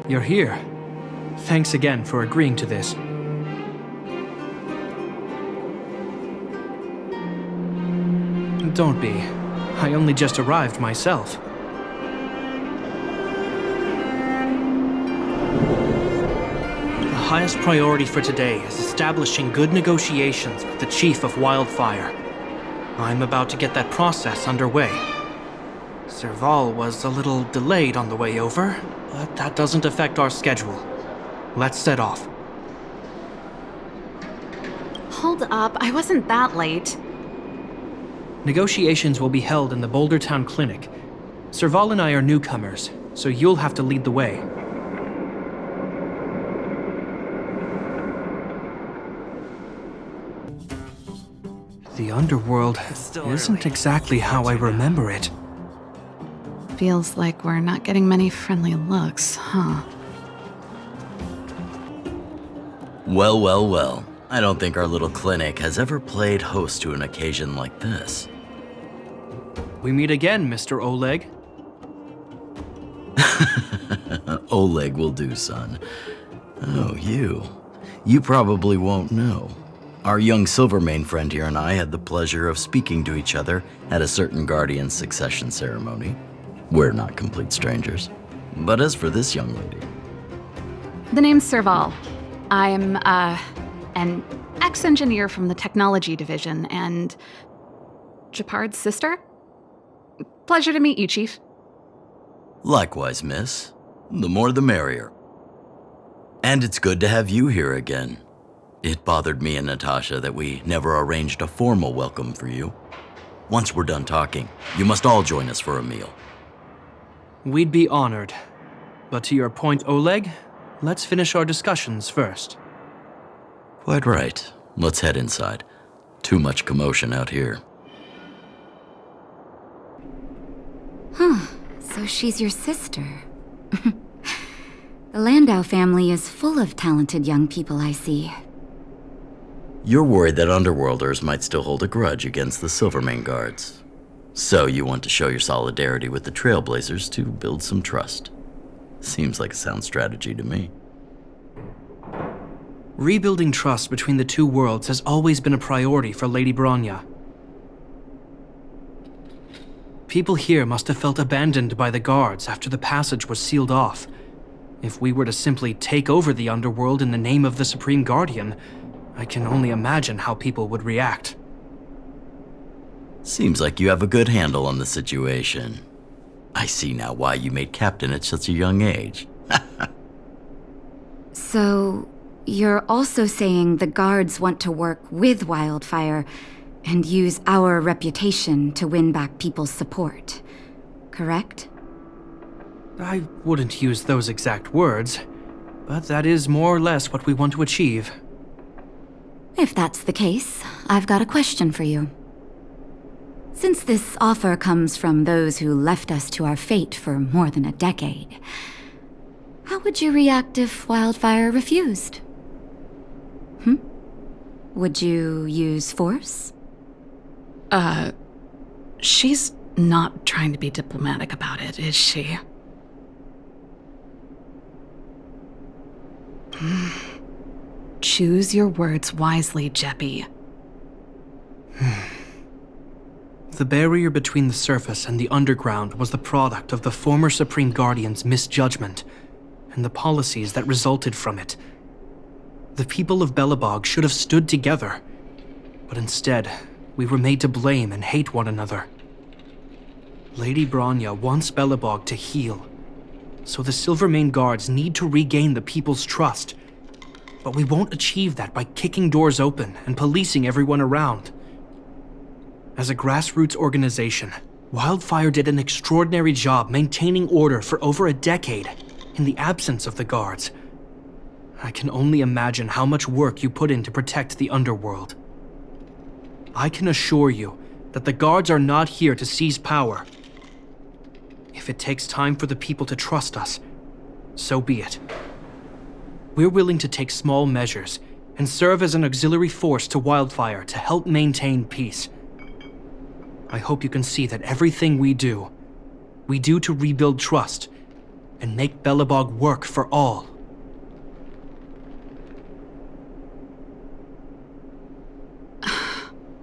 You're here. Thanks again for agreeing to this. Don't be. I only just arrived myself. The highest priority for today is establishing good negotiations with the Chief of Wildfire. I'm about to get that process underway. Serval was a little delayed on the way over, but that doesn't affect our schedule. Let's set off. Hold up, I wasn't that late. Negotiations will be held in the Boulder Town Clinic. Serval and I are newcomers, so you'll have to lead the way. The underworld isn't exactly how I remember it. Feels like we're not getting many friendly looks, huh? Well, well, well. I don't think our little clinic has ever played host to an occasion like this. We meet again, Mr. Oleg. Oleg will do, son. Oh, you. You probably won't know. Our young Silvermane friend here and I had the pleasure of speaking to each other at a certain Guardian succession ceremony. We're not complete strangers. But as for this young lady... The name's Serval. I'm, an ex-engineer from the technology division and... Gepard's sister? Pleasure to meet you, Chief. Likewise, miss. The more the merrier. And it's good to have you here again. It bothered me and Natasha that we never arranged a formal welcome for you. Once we're done talking, you must all join us for a meal. We'd be honored. But to your point, Oleg, let's finish our discussions first. Quite right. Let's head inside. Too much commotion out here. Huh. So she's your sister. The Landau family is full of talented young people, I see. You're worried that Underworlders might still hold a grudge against the Silvermane guards. So you want to show your solidarity with the Trailblazers to build some trust. Seems like a sound strategy to me. Rebuilding trust between the two worlds has always been a priority for Lady Bronya. People here must have felt abandoned by the guards after the passage was sealed off. If we were to simply take over the underworld in the name of the Supreme Guardian, I can only imagine how people would react. Seems like you have a good handle on the situation. I see now why you made captain at such a young age. So, you're also saying the guards want to work with Wildfire and use our reputation to win back people's support, correct? I wouldn't use those exact words, but that is more or less what we want to achieve. If that's the case, I've got a question for you. Since this offer comes from those who left us to our fate for more than a decade, how would you react if Wildfire refused? Would you use force? She's not trying to be diplomatic about it, is she? Choose your words wisely, Jeppy. The barrier between the surface and the underground was the product of the former Supreme Guardian's misjudgment and the policies that resulted from it. The people of Belobog should have stood together, but instead, we were made to blame and hate one another. Lady Bronya wants Belobog to heal, so the Silvermane guards need to regain the people's trust. But we won't achieve that by kicking doors open and policing everyone around. As a grassroots organization, Wildfire did an extraordinary job maintaining order for over a decade in the absence of the guards. I can only imagine how much work you put in to protect the underworld. I can assure you that the guards are not here to seize power. If it takes time for the people to trust us, so be it. We're willing to take small measures and serve as an auxiliary force to Wildfire to help maintain peace. I hope you can see that everything we do to rebuild trust and make Belobog work for all.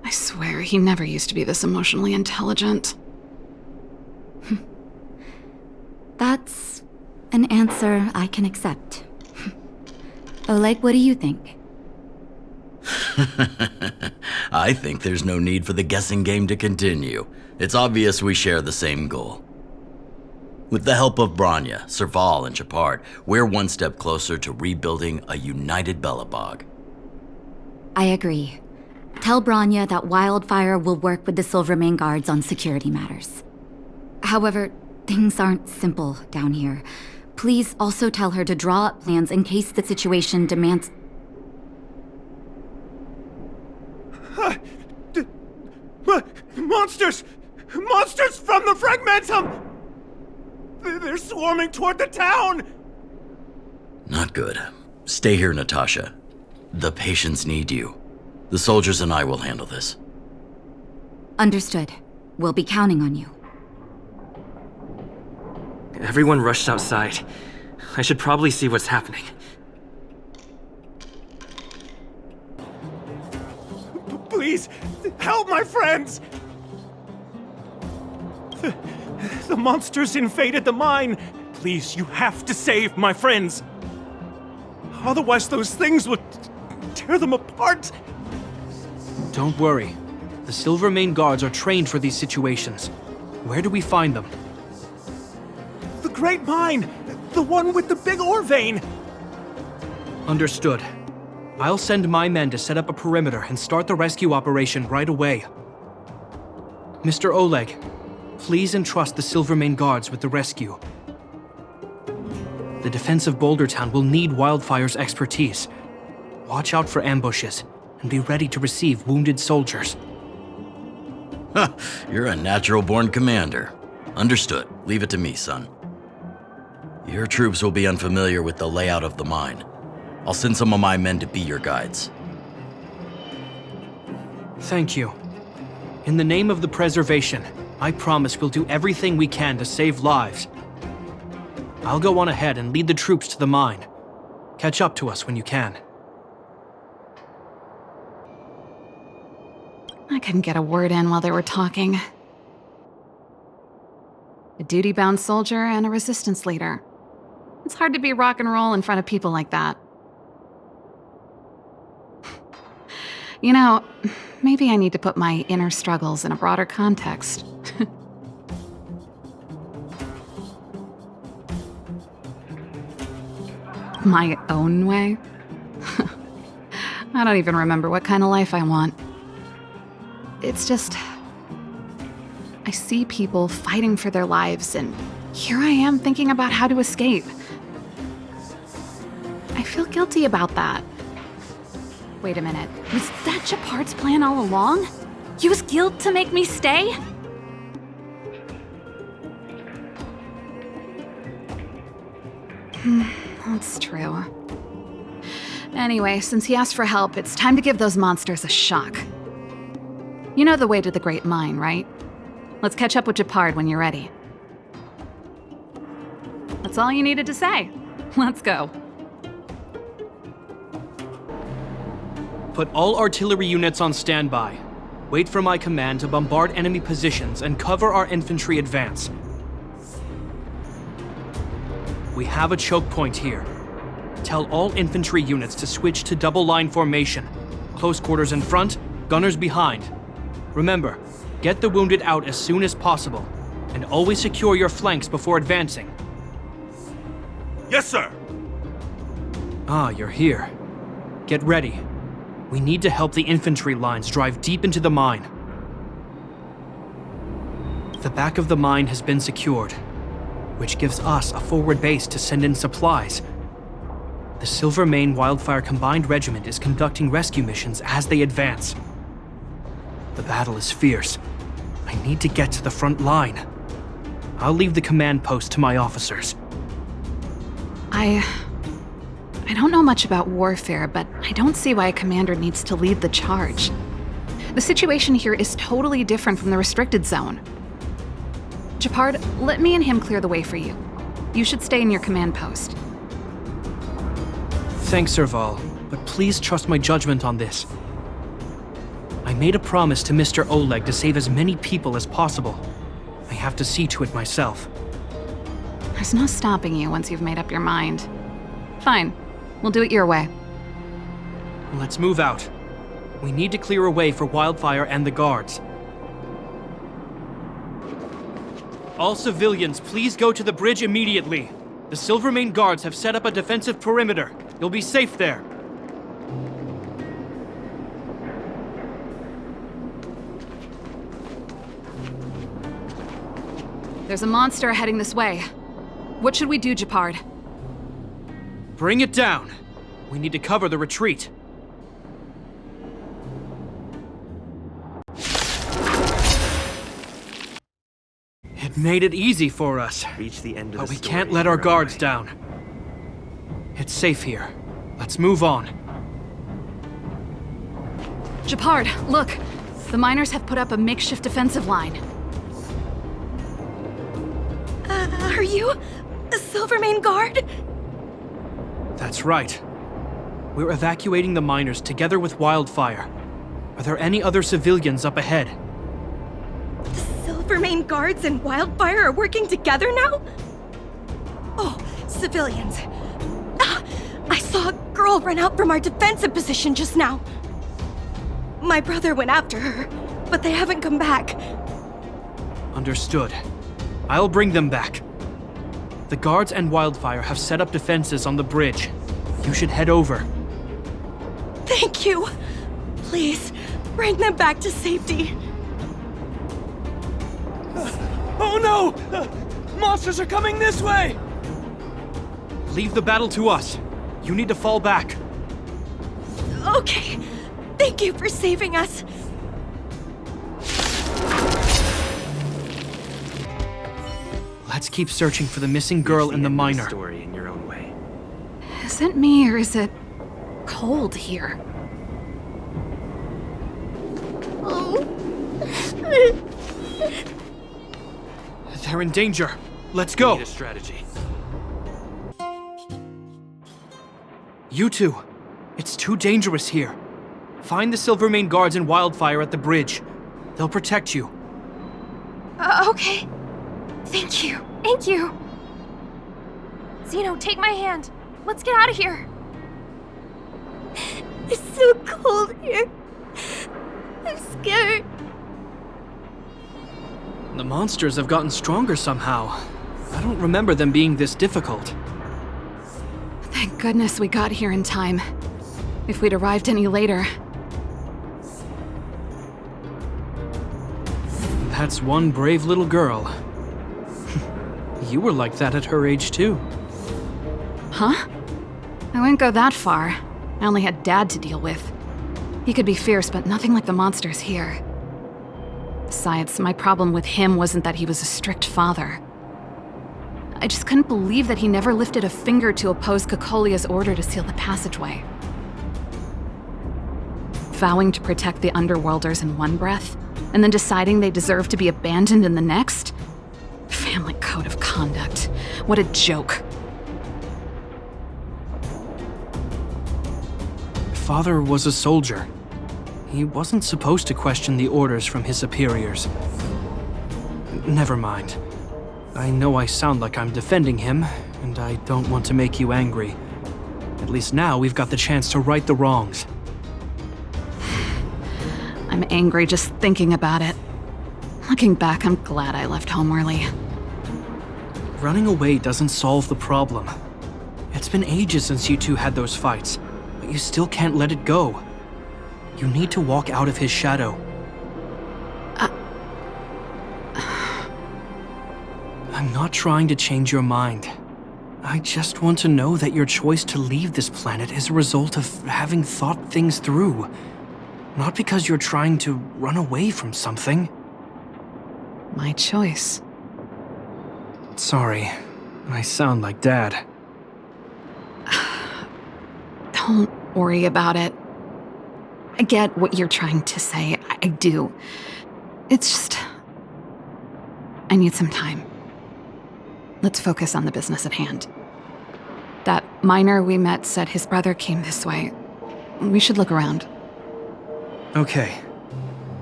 I swear, he never used to be this emotionally intelligent. That's an answer I can accept. Oleg, what do you think? I think there's no need for the guessing game to continue. It's obvious we share the same goal. With the help of Branya, Serval, and Gepard, we're one step closer to rebuilding a united Belobog. I agree. Tell Branya that Wildfire will work with the Silvermane Guards on security matters. However, things aren't simple down here. Please also tell her to draw up plans in case the situation demands... Monsters! Monsters from the Fragmentum! They're swarming toward the town! Not good. Stay here, Natasha. The patients need you. The soldiers and I will handle this. Understood. We'll be counting on you. Everyone rushed outside. I should probably see what's happening. Please, help my friends! The monsters invaded the mine. Please, you have to save my friends. Otherwise, those things would tear them apart. Don't worry. The Silvermane Guards are trained for these situations. Where do we find them? The Great Mine! The one with the big ore vein! Understood. I'll send my men to set up a perimeter and start the rescue operation right away. Mr. Oleg, please entrust the Silvermane Guards with the rescue. The defense of Boulder Town will need Wildfire's expertise. Watch out for ambushes and be ready to receive wounded soldiers. You're a natural-born commander. Understood. Leave it to me, son. Your troops will be unfamiliar with the layout of the mine. I'll send some of my men to be your guides. Thank you. In the name of the preservation, I promise we'll do everything we can to save lives. I'll go on ahead and lead the troops to the mine. Catch up to us when you can. I couldn't get a word in while they were talking. A duty-bound soldier and a resistance leader. It's hard to be rock and roll in front of people like that. You know, maybe I need to put my inner struggles in a broader context. My own way? I don't even remember what kind of life I want. It's just... I see people fighting for their lives, and here I am thinking about how to escape. I feel guilty about that. Wait a minute, was that Gepard's plan all along? Use guilt to make me stay? That's true. Anyway, since he asked for help, it's time to give those monsters a shock. You know the way to the Great Mine, right? Let's catch up with Gepard when you're ready. That's all you needed to say. Let's go. Put all artillery units on standby. Wait for my command to bombard enemy positions and cover our infantry advance. We have a choke point here. Tell all infantry units to switch to double line formation. Close quarters in front, gunners behind. Remember, get the wounded out as soon as possible, and always secure your flanks before advancing. Yes, sir! Ah, you're here. Get ready. We need to help the infantry lines drive deep into the mine. The back of the mine has been secured, which gives us a forward base to send in supplies. The Silvermane Wildfire Combined Regiment is conducting rescue missions as they advance. The battle is fierce. I need to get to the front line. I'll leave the command post to my officers. I don't know much about warfare, but I don't see why a commander needs to lead the charge. The situation here is totally different from the restricted zone. Gepard, let me and him clear the way for you. You should stay in your command post. Thanks, Serval, but please trust my judgment on this. I made a promise to Mr. Oleg to save as many people as possible. I have to see to it myself. There's no stopping you once you've made up your mind. Fine. We'll do it your way. Let's move out. We need to clear a way for Wildfire and the guards. All civilians, please go to the bridge immediately. The Silvermane guards have set up a defensive perimeter. You'll be safe there. There's a monster heading this way. What should we do, Gepard? Bring it down. We need to cover the retreat. It made it easy for us. Reach the end of But the we story can't let in our your own guards way. down. It's safe here. Let's move on. Gepard, look! The miners have put up a makeshift defensive line. Are you a Silvermane guard? That's right. We're evacuating the miners together with Wildfire. Are there any other civilians up ahead? Silvermane guards and Wildfire are working together now? Oh, civilians. I saw a girl run out from our defensive position just now. My brother went after her, but they haven't come back. Understood. I'll bring them back. The guards and Wildfire have set up defenses on the bridge. You should head over. Thank you. Please, bring them back to safety. Oh no! Monsters are coming this way! Leave the battle to us. You need to fall back. Okay. Thank you for saving us. Let's keep searching for the missing girl and the end of miner. Story in your own way. Is it me or is it cold here? They're in danger. Let's We go. need a strategy. You two. It's too dangerous here. Find the Silvermane guards and Wildfire at the bridge. They'll protect you. Okay. Thank you. Thank you. Zeno, take my hand. Let's get out of here. It's so cold here. I'm scared. The monsters have gotten stronger somehow. I don't remember them being this difficult. Thank goodness we got here in time. If we'd arrived any later, That's one brave little girl. You were like that at her age too. huh? I wouldn't go that far. I only had Dad to deal with. He could be fierce, but nothing like the monsters here. Besides, my problem with him wasn't that he was a strict father. I just couldn't believe that he never lifted a finger to oppose Kokolia's order to seal the passageway. Vowing to protect the Underworlders in one breath, and then deciding they deserve to be abandoned in the next? Family code of conduct. What a joke. Father was a soldier. He wasn't supposed to question the orders from his superiors. Never mind. I know I sound like I'm defending him, and I don't want to make you angry. At least now we've got the chance to right the wrongs. I'm angry just thinking about it. Looking back, I'm glad I left home early. Running away doesn't solve the problem. It's been ages since you two had those fights, but you still can't let it go. You need to walk out of his shadow. I'm not trying to change your mind. I just want to know that your choice to leave this planet is a result of having thought things through. Not because you're trying to run away from something. My choice. Sorry, I sound like Dad. Don't worry about it. I get what you're trying to say. I do. It's just... I need some time. let's focus on the business at hand. That miner we met said his brother came this way. We should look around. Okay.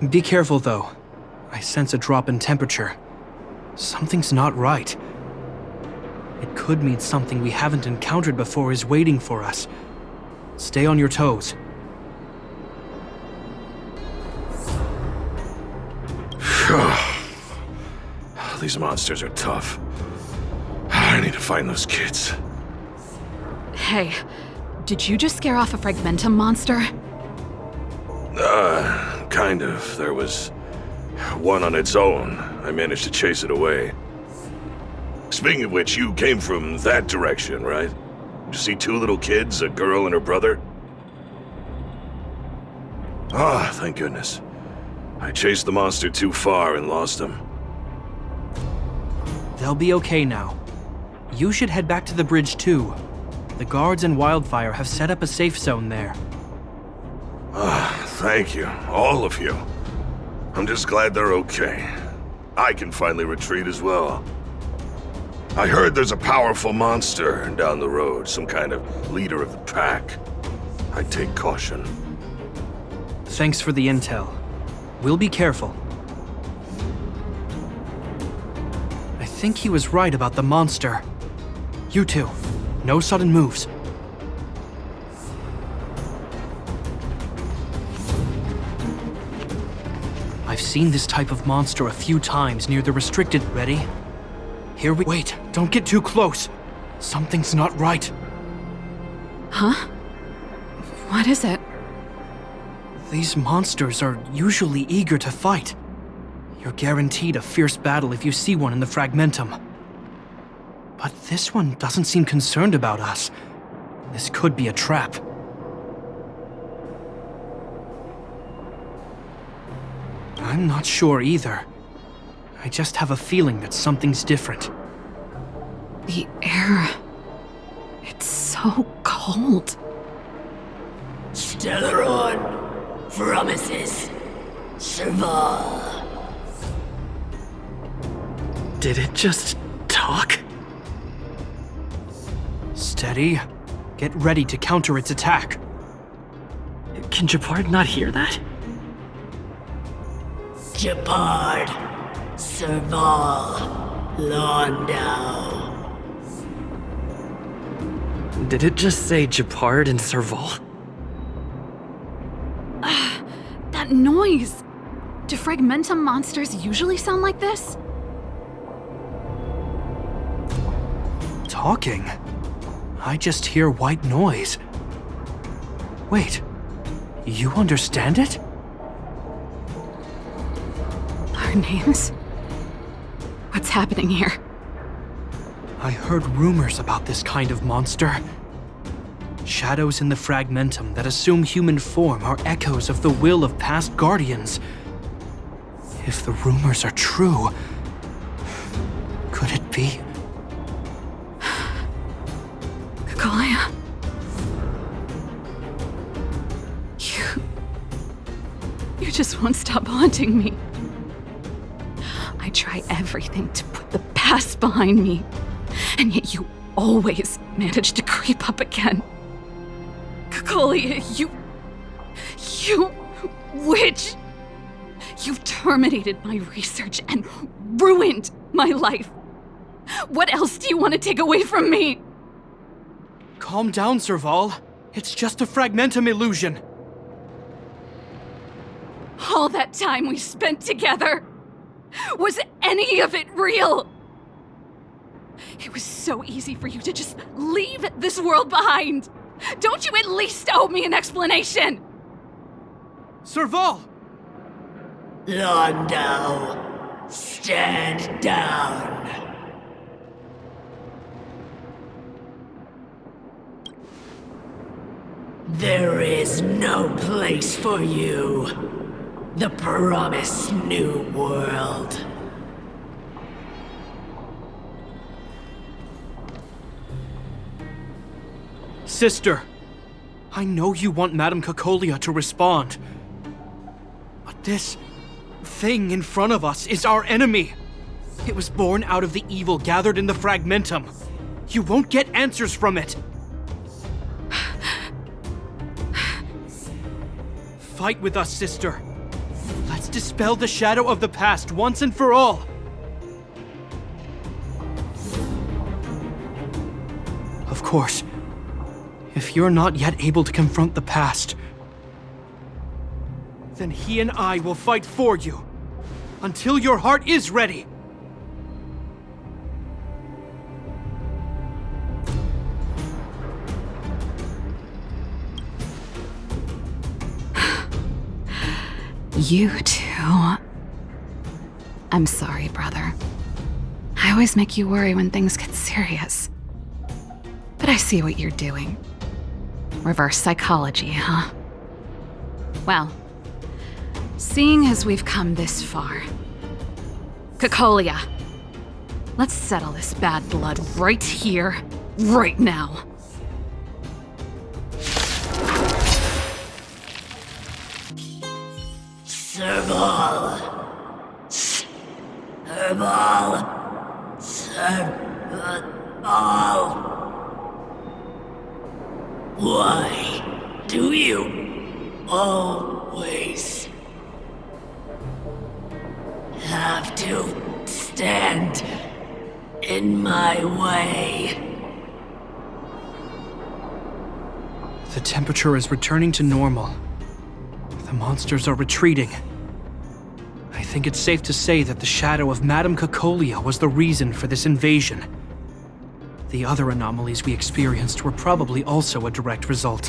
Be careful, though. I sense a drop in temperature. Something's not right. It could mean something we haven't encountered before is waiting for us. Stay on your toes. These monsters are tough. I need to find those kids. Hey, did you just scare off a Fragmentum monster? Kind of. There was one on its own. I managed to chase it away. Speaking of which, you came from that direction, right? Did you see two little kids, a girl and her brother? Ah, thank goodness. I chased the monster too far and lost him. They'll be okay now. You should head back to the bridge too. The guards and Wildfire have set up a safe zone there. Ah, thank you, all of you. I'm just glad they're okay. I can finally retreat as well. I heard there's a powerful monster down the road, some kind of leader of the pack. I'd take caution. Thanks for the intel. We'll be careful. I think he was right about the monster. You two, no sudden moves. I've seen this type of monster a few times near the restricted. Ready? Here we— Wait, don't get too close. Something's not right. Huh? What is it? These monsters are usually eager to fight. You're guaranteed a fierce battle if you see one in the Fragmentum. But this one doesn't seem concerned about us. This could be a trap. I'm not sure either. I just have a feeling that something's different. The air... it's so cold. Stellaron promises Serval. Did it just talk? Steady. Get ready to counter its attack. Can Gepard not hear that? Gepard, Serval, Landau. Did it just say Gepard and Serval? That noise! Do Fragmentum monsters usually sound like this? Talking? I just hear white noise. Wait, you understand it? Our names? What's happening here? I heard rumors about this kind of monster. Shadows in the Fragmentum that assume human form are echoes of the will of past guardians. If the rumors are true, could it be? Kakolia? You just won't stop haunting me. I try everything to put the past behind me, and yet you always manage to creep up again. Kakolia, you witch! You've terminated my research and ruined my life. What else do you want to take away from me? Calm down, Serval. It's just a Fragmentum illusion. All that time we spent together, was any of it real? It was so easy for you to just leave this world behind. Don't you at least owe me an explanation? Serval! Landau, stand down. There is no place for you. The promised new world. Sister, I know you want Madame Kakolia to respond. But this thing in front of us is our enemy. It was born out of the evil gathered in the fragmentum. You won't get answers from it. Fight with us, sister. Let's dispel the shadow of the past once and for all. Of course, if you're not yet able to confront the past, then he and I will fight for you until your heart is ready. You too. I'm sorry, brother. I always make you worry when things get serious. But I see what you're doing. Reverse psychology, huh? Well, seeing as we've come this far, Cacolia, let's settle this bad blood right here, right now. Serval. Why do you always have to stand in my way? The temperature is returning to normal. The monsters are retreating. I think it's safe to say that the shadow of Madame Cacolia was the reason for this invasion. The other anomalies we experienced were probably also a direct result.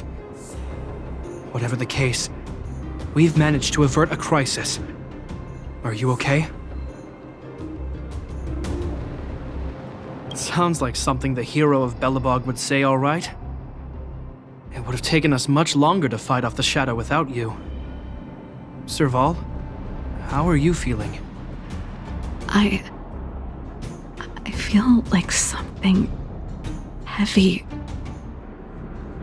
Whatever the case, we've managed to avert a crisis. Are you okay? Sounds like something the hero of Belobog would say, all right? It would have taken us much longer to fight off the shadow without you. Serval, how are you feeling? I feel like something heavy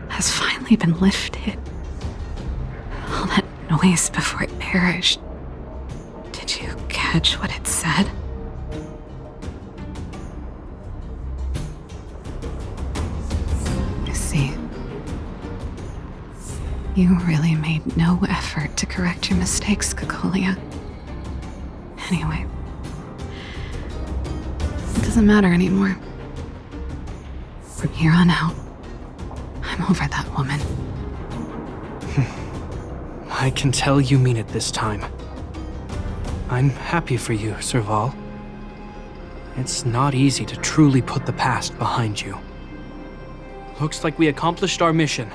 has finally been lifted. All that noise before it perished. Did you catch what it said? I see. You really made no effort to correct your mistakes, Cacolia. Anyway, it doesn't matter anymore. From here on out, I'm over that woman. I can tell you mean it this time. I'm happy for you, Serval. It's not easy to truly put the past behind you. Looks like we accomplished our mission.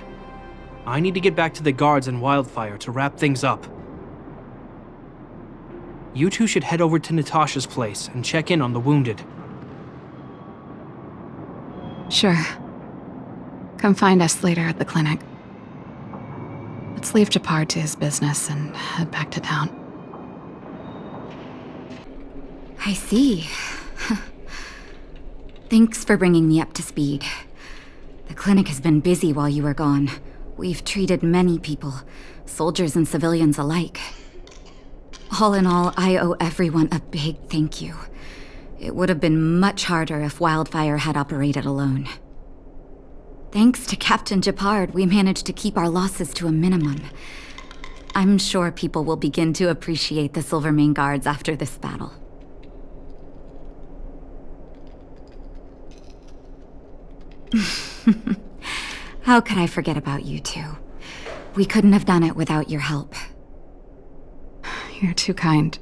I need to get back to the guards and Wildfire to wrap things up. You two should head over to Natasha's place and check in on the wounded. Sure. Come find us later at the clinic. Let's leave Gepard to his business and head back to town. I see. Thanks for bringing me up to speed. The clinic has been busy while you were gone. We've treated many people, soldiers and civilians alike. All in all, I owe everyone a big thank you. It would have been much harder if Wildfire had operated alone. Thanks to Captain Gepard, we managed to keep our losses to a minimum. I'm sure people will begin to appreciate the Silvermane Guards after this battle. How could I forget about you two? We couldn't have done it without your help. You're too kind.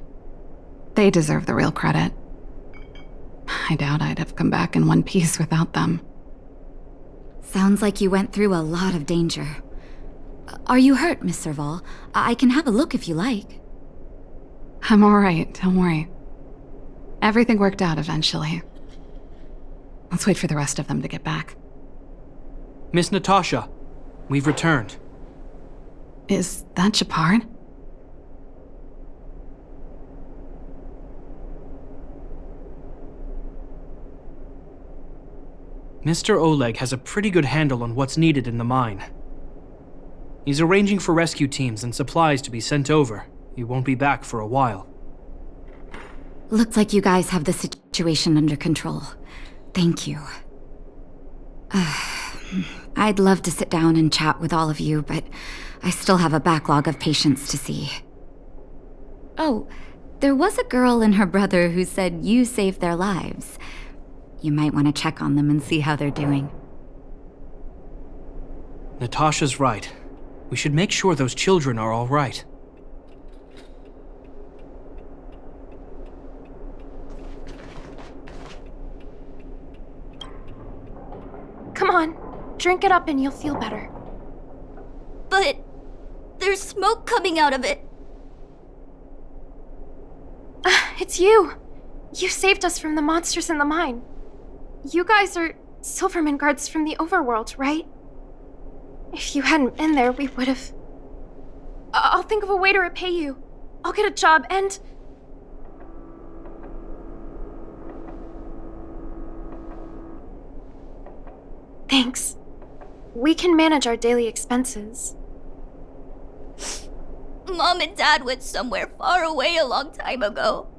They deserve the real credit. I doubt I'd have come back in one piece without them. Sounds like you went through a lot of danger. Are you hurt, Miss Serval? I can have a look if you like. I'm alright, don't worry. Everything worked out eventually. Let's wait for the rest of them to get back. Miss Natasha, we've returned. Is that Gepard? Mr. Oleg has a pretty good handle on what's needed in the mine. He's arranging for rescue teams and supplies to be sent over. He won't be back for a while. Looks like you guys have the situation under control. Thank you. I'd love to sit down and chat with all of you, but I still have a backlog of patients to see. Oh, there was a girl and her brother who said you saved their lives. You might want to check on them and see how they're doing. Natasha's right. We should make sure those children are all right. Come on, drink it up and you'll feel better. But there's smoke coming out of it. It's you. You saved us from the monsters in the mine. You guys are Silverman guards from the overworld, right? If you hadn't been there, we would have... I'll think of a way to repay you. I'll get a job and... Thanks. We can manage our daily expenses. Mom and Dad went somewhere far away a long time ago.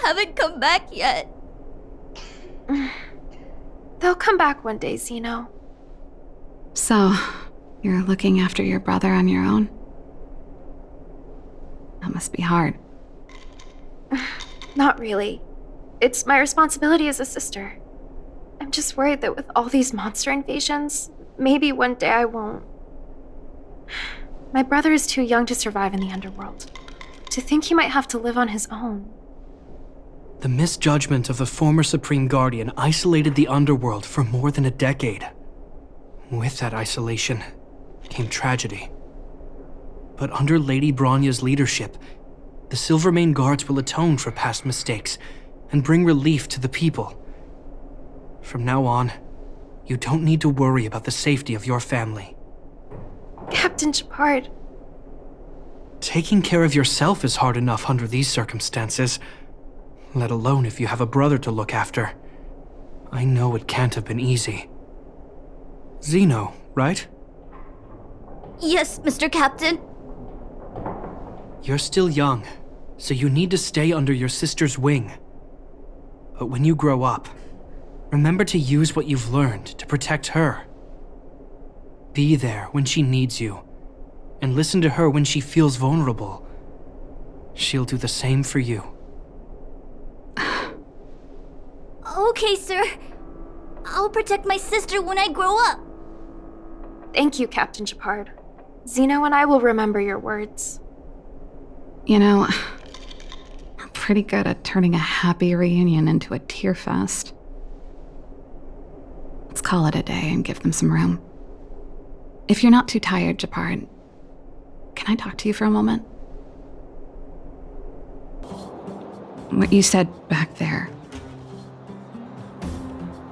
Haven't come back yet. They'll come back one day, Zeno. So, you're looking after your brother on your own? That must be hard. Not really. It's my responsibility as a sister. I'm just worried that with all these monster invasions, maybe one day I won't. My brother is too young to survive in the underworld. To think he might have to live on his own. The misjudgment of the former Supreme Guardian isolated the underworld for more than a decade. With that isolation came tragedy. But under Lady Bronya's leadership, the Silvermane Guards will atone for past mistakes and bring relief to the people. From now on, you don't need to worry about the safety of your family. Captain Gepard. Taking care of yourself is hard enough under these circumstances, let alone if you have a brother to look after. I know it can't have been easy. Zeno, right? Yes, Mr. Captain. You're still young, so you need to stay under your sister's wing. But when you grow up, remember to use what you've learned to protect her. Be there when she needs you, and listen to her when she feels vulnerable. She'll do the same for you. Okay, sir. I'll protect my sister when I grow up. Thank you, Captain Gepard. Zeno and I will remember your words. You know, I'm pretty good at turning a happy reunion into a tear fest. Let's call it a day and give them some room. If you're not too tired, Gepard, can I talk to you for a moment? What you said back there,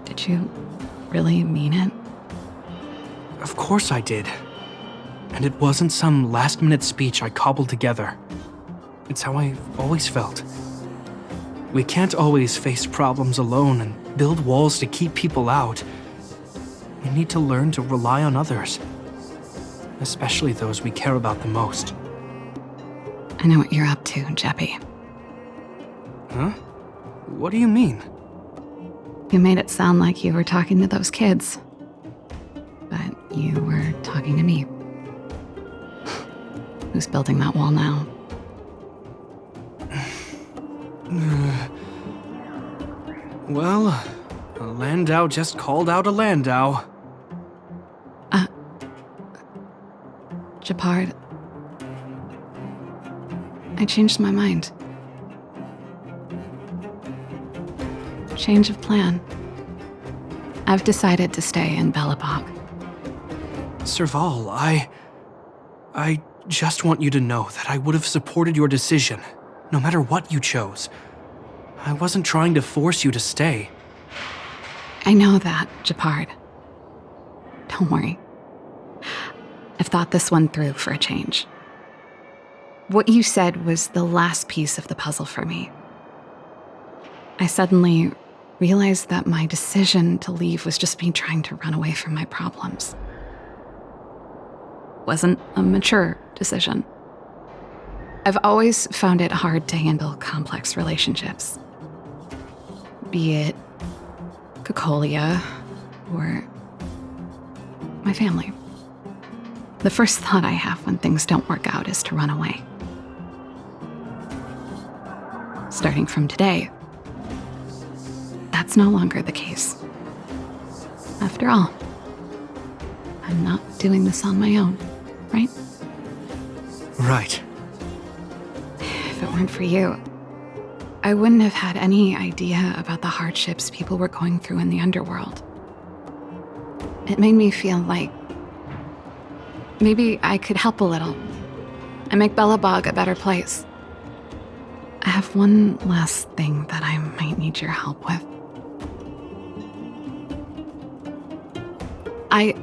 did you really mean it? Of course I did. And it wasn't some last-minute speech I cobbled together. It's how I've always felt. We can't always face problems alone and build walls to keep people out. We need to learn to rely on others, especially those we care about the most. I know what you're up to, Jeppy. Huh? What do you mean? You made it sound like you were talking to those kids. But you were talking to me. Who's building that wall now? Well, a Landau just called out a Landau. Gepard, I changed my mind. Change of plan. I've decided to stay in Belobog. Serval, I just want you to know that I would have supported your decision, no matter what you chose. I wasn't trying to force you to stay. I know that, Gepard. Don't worry. I've thought this one through for a change. What you said was the last piece of the puzzle for me. I suddenly realized that my decision to leave was just me trying to run away from my problems. Wasn't a mature decision. I've always found it hard to handle complex relationships. Be it Cocolia or my family. The first thought I have when things don't work out is to run away. Starting from today, that's no longer the case. After all, I'm not doing this on my own, right? Right. If it weren't for you, I wouldn't have had any idea about the hardships people were going through in the underworld. It made me feel like maybe I could help a little and make Bellabog a better place. I have one last thing that I might need your help with. I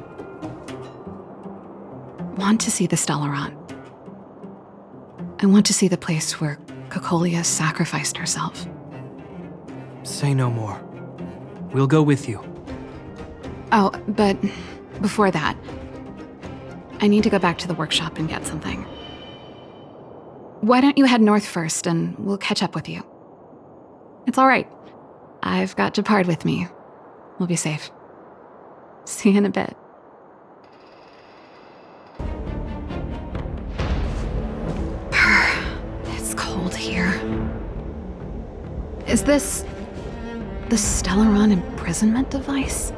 want to see the Stellaron. I want to see the place where Cocolia sacrificed herself. Say no more. We'll go with you. Oh, but before that, I need to go back to the workshop and get something. Why don't you head north first and we'll catch up with you? It's all right. I've got Gepard with me. We'll be safe. See you in a bit. It's cold here. Is this the Stellaron imprisonment device?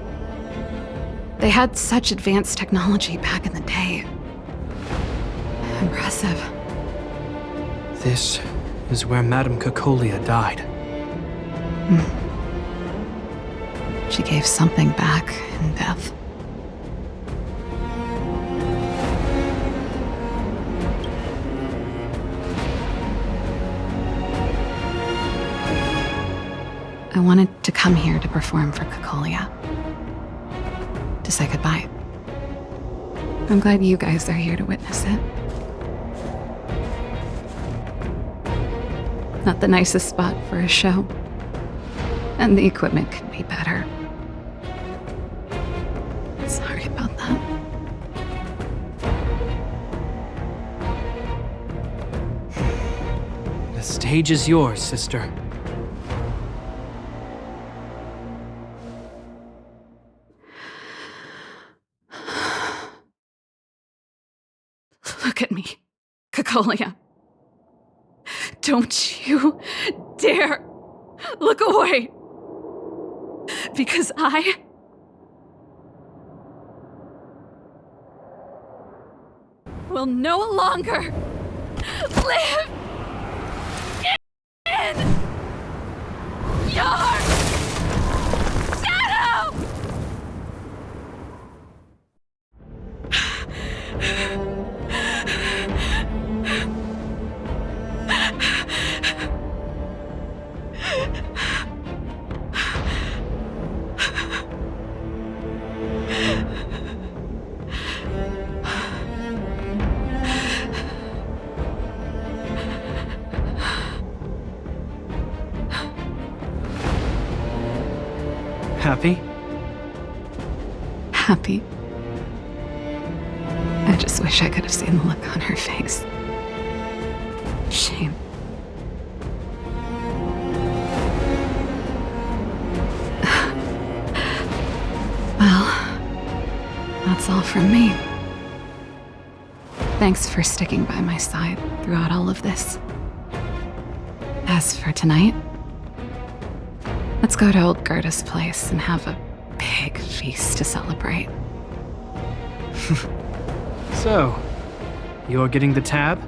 They had such advanced technology back in the day. Impressive. This is where Madame Cocolia died. She gave something back in death. I wanted to come here to perform for Cocolia. To say goodbye. I'm glad you guys are here to witness it. Not the nicest spot for a show. And the equipment could be better. Sorry about that. The stage is yours, sister. Look at me, Cocolia. Don't you dare look away. Because I will no longer live in your shadow! Happy? Happy. I just wish I could have seen the look on her face. Shame. Well, that's all from me. Thanks for sticking by my side throughout all of this. As for tonight, let's go to old Gerda's place and have a big feast to celebrate. So, you're getting the tab?